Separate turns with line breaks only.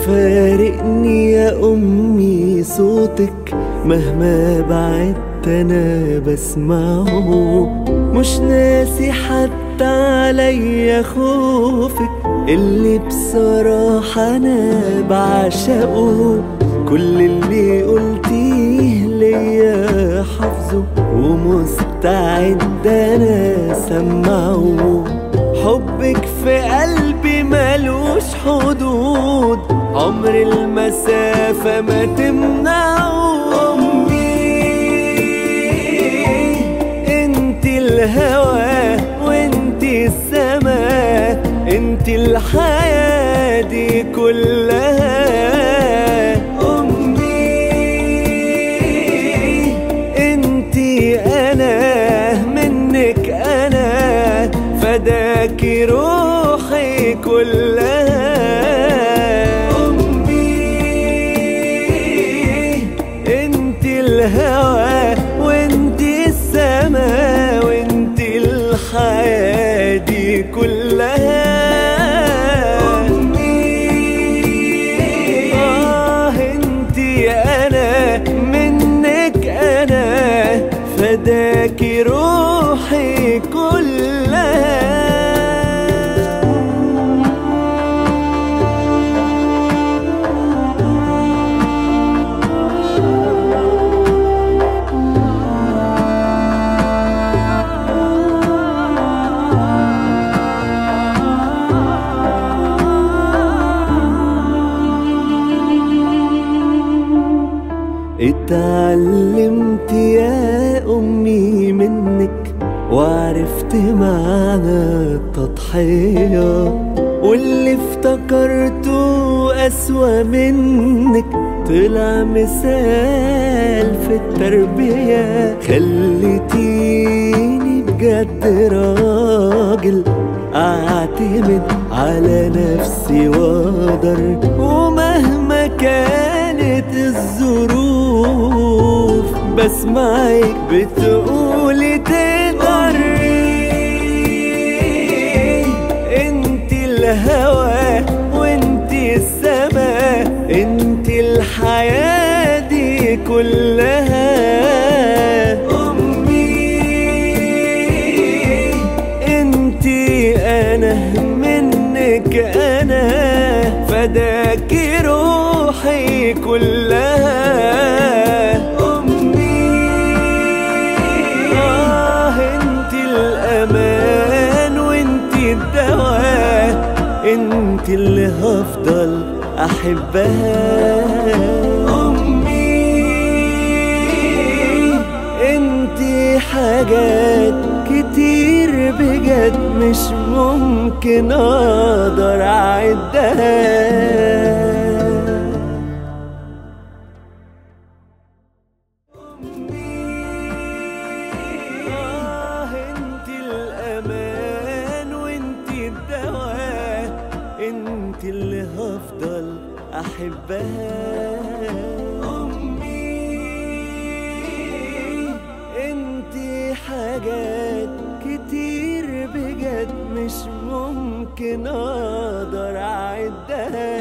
فارقني يا أمي صوتك، مهما بعدت أنا بسمعه. مش ناسي حتى عليا خوفك اللي بصراحة أنا بعشقه. كل اللي قلتيه ليا حافظه ومستعد أنا سمعه. حبك في قلبي ملوش حدود، عمر المسافة ما تمنعه. أمي انت الهوى وانت السما، انت الحياة دي كلها. أمي انت أنا منك أنا، فداكي روحي كلها. أمي انت الهوى وانت السما، وانت الحياة دي كلها. أمي انت أنا منك أنا، فداكي روحي كلها. اتعلمت يا أمي منك، وعرفت معنى التضحية، واللي افتكرته أسوأ منك طلع مثال في التربية. خليتيني بجد راجل أعتمد على نفسي وأقدر، ومهما كانت الظروف بسمعك بتقولي تقدري. انت الهوى وانت السما، انت الحياة دي كلها. أمي انت أنا منك أنا، فداكي روحي كلها. انت الأمان وانت الدواء، انت اللي هفضل أحبها. أمي انت حاجات كتير بجد مش ممكن أقدر أعدها. انت اللي هفضل احبها. امي انت حاجات كتير بجد مش ممكن اقدر اعدها.